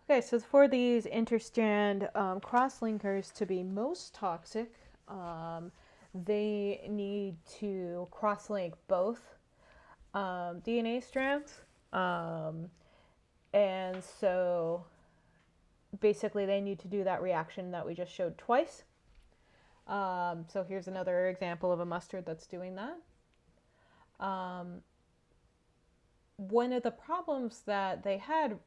Okay, so for these interstrand cross-linkers to be most toxic, they need to cross-link both DNA strands. Um, and so basically they need to do that reaction that we just showed twice. So here's another example of a mustard that's doing that. Um, One of the problems that they had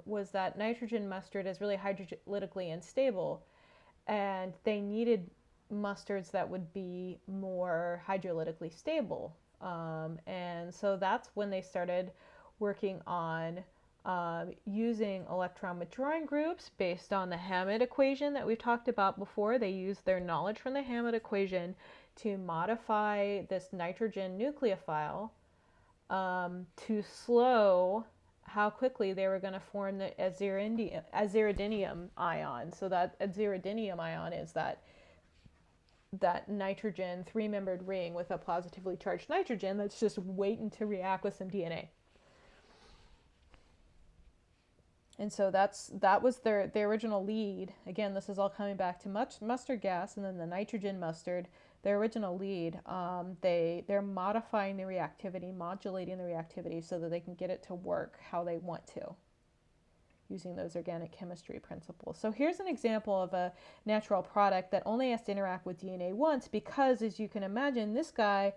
was that nitrogen mustard is really hydrolytically unstable, and they needed mustards that would be more hydrolytically stable. And so that's when they started working on using electron withdrawing groups based on the Hammett equation that we've talked about before. They used their knowledge from the Hammett equation to modify this nitrogen nucleophile to slow how quickly they were going to form the aziridinium ion. So that aziridinium ion is that nitrogen three-membered ring with a positively charged nitrogen that's just waiting to react with some DNA. And so that was the original lead. Again, this is all coming back to mustard gas and then the nitrogen mustard. Their original lead, they're modifying the reactivity, modulating the reactivity so that they can get it to work how they want to, using those organic chemistry principles. So here's an example of a natural product that only has to interact with DNA once because, as you can imagine, this guy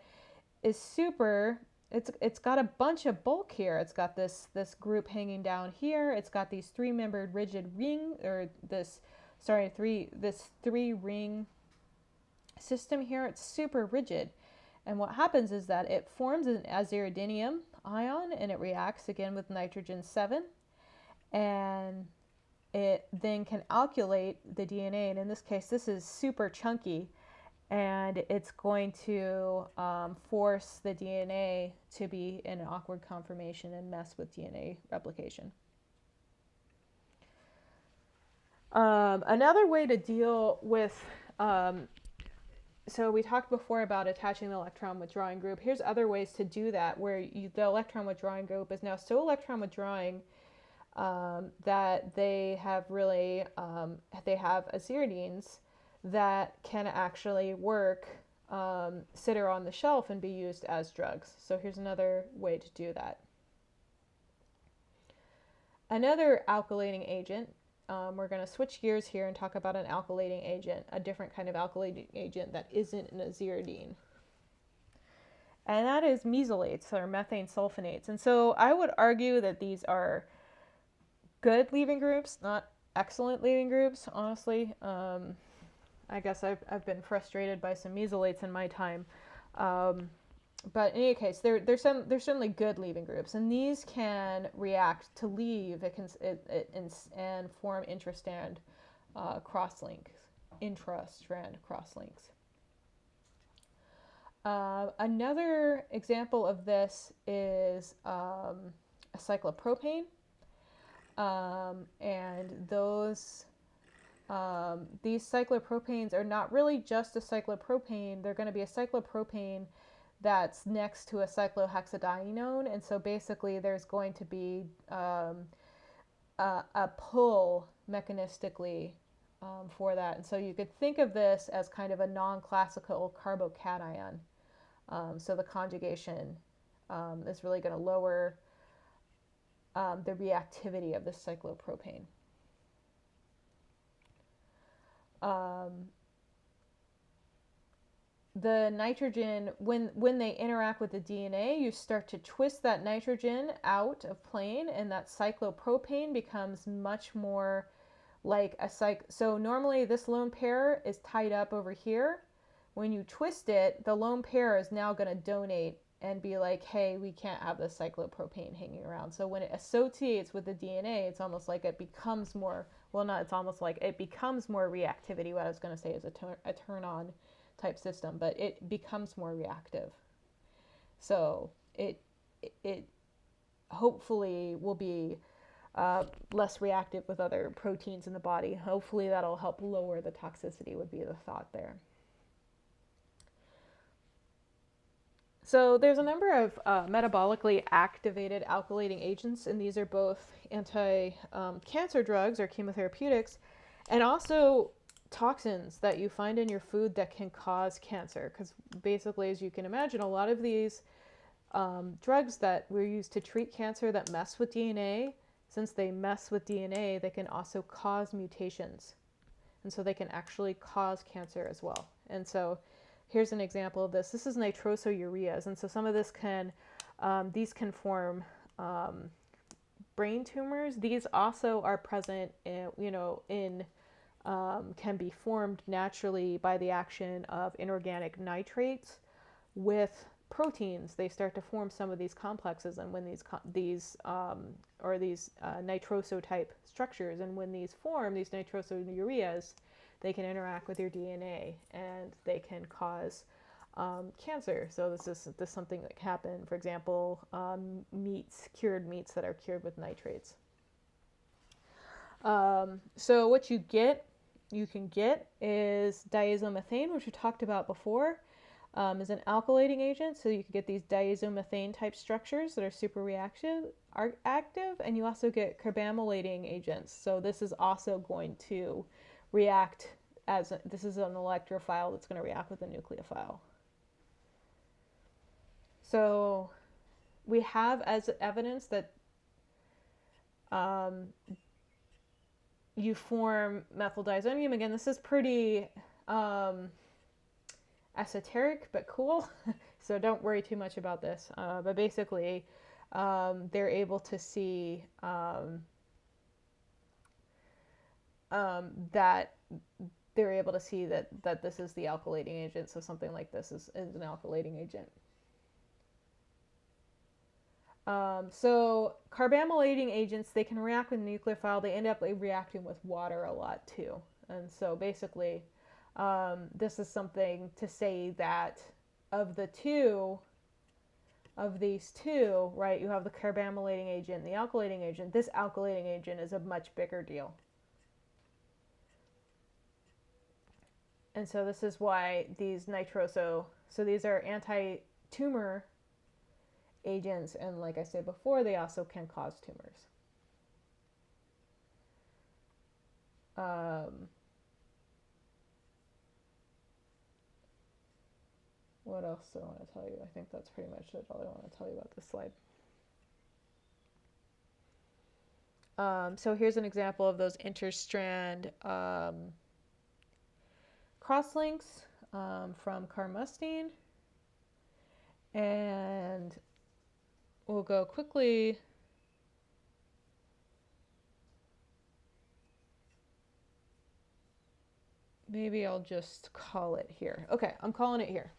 is super. It's got a bunch of bulk here. It's got this group hanging down here. It's got these three-membered rigid ring, or this three ring system here. It's super rigid. And what happens is that it forms an aziridinium ion and it reacts again with nitrogen 7, and it then can alkylate the DNA. And in this case, this is super chunky, and it's going to force the DNA to be in an awkward conformation and mess with DNA replication. Another way to deal with, so we talked before about attaching the electron withdrawing group. Here's other ways to do that where the electron withdrawing group is now so electron withdrawing that they have they have aziridines that can actually work, sit on the shelf and be used as drugs. So here's another way to do that. Another alkylating agent, we're going to switch gears here and talk about an alkylating agent, a different kind of alkylating agent that isn't an aziridine. And that is mesolates or methane sulfonates. And so I would argue that these are good leaving groups, not excellent leaving groups, honestly. I guess I've been frustrated by some mesolates in my time. But in any case, they're certainly good leaving groups, and these can react to leave. And form intrastrand crosslinks. Another example of this is a cyclopropane, and these cyclopropanes are not really just a cyclopropane. They're going to be a cyclopropane that's next to a cyclohexadienone, and so basically there's going to be a pull mechanistically for that. And so you could think of this as kind of a non-classical carbocation. So the conjugation is really going to lower the reactivity of the cyclopropane. The nitrogen, when they interact with the DNA, you start to twist that nitrogen out of plane, and that cyclopropane becomes much more like a so normally this lone pair is tied up over here. When you twist it, the lone pair is now going to donate and be like, hey, we can't have this cyclopropane hanging around. So when it associates with the DNA, it's almost like it becomes more, well, not, it's almost like it becomes more reactivity. What I was going to say is a turn on type system, but it becomes more reactive. So it hopefully will be less reactive with other proteins in the body. Hopefully that'll help lower the toxicity, would be the thought there. So there's a number of metabolically activated alkylating agents, and these are both anti-cancer drugs or chemotherapeutics, and also toxins that you find in your food that can cause cancer. Because basically, as you can imagine, a lot of these drugs that were used to treat cancer that mess with DNA, since they mess with DNA, they can also cause mutations. And so they can actually cause cancer as well. And so here's an example of this. This is nitrosoureas. And so some of this these can form brain tumors. These also are present can be formed naturally by the action of inorganic nitrates with proteins. They start to form some of these complexes, and when these nitroso type structures, and when these form, these nitrosoureas, they can interact with your DNA and they can cause cancer. So this is something that can happen, for example, cured meats that are cured with nitrates. So what you can get is diazomethane, which we talked about before, is an alkylating agent. So you can get these diazomethane type structures that are super active, and you also get carbamylating agents. So this is also going to react this is an electrophile that's going to react with a nucleophile. So we have as evidence that you form methyl diazonium. Again, this is pretty esoteric but cool, so don't worry too much about this. But basically, they're able to see that they're able to see that this is the alkylating agent. So something like this is an alkylating agent. So carbamylating agents, they can react with nucleophile. They end up reacting with water a lot too. And so basically, this is something to say that of these two, right, you have the carbamylating agent and the alkylating agent. This alkylating agent is a much bigger deal. And so this is why these so these are anti-tumor agents, and like I said before, they also can cause tumors. What else do I want to tell you? I think that's pretty much it, all I want to tell you about this slide. So here's an example of those interstrand crosslinks from carmustine. And we'll go quickly. Maybe I'll just call it here. Okay, I'm calling it here.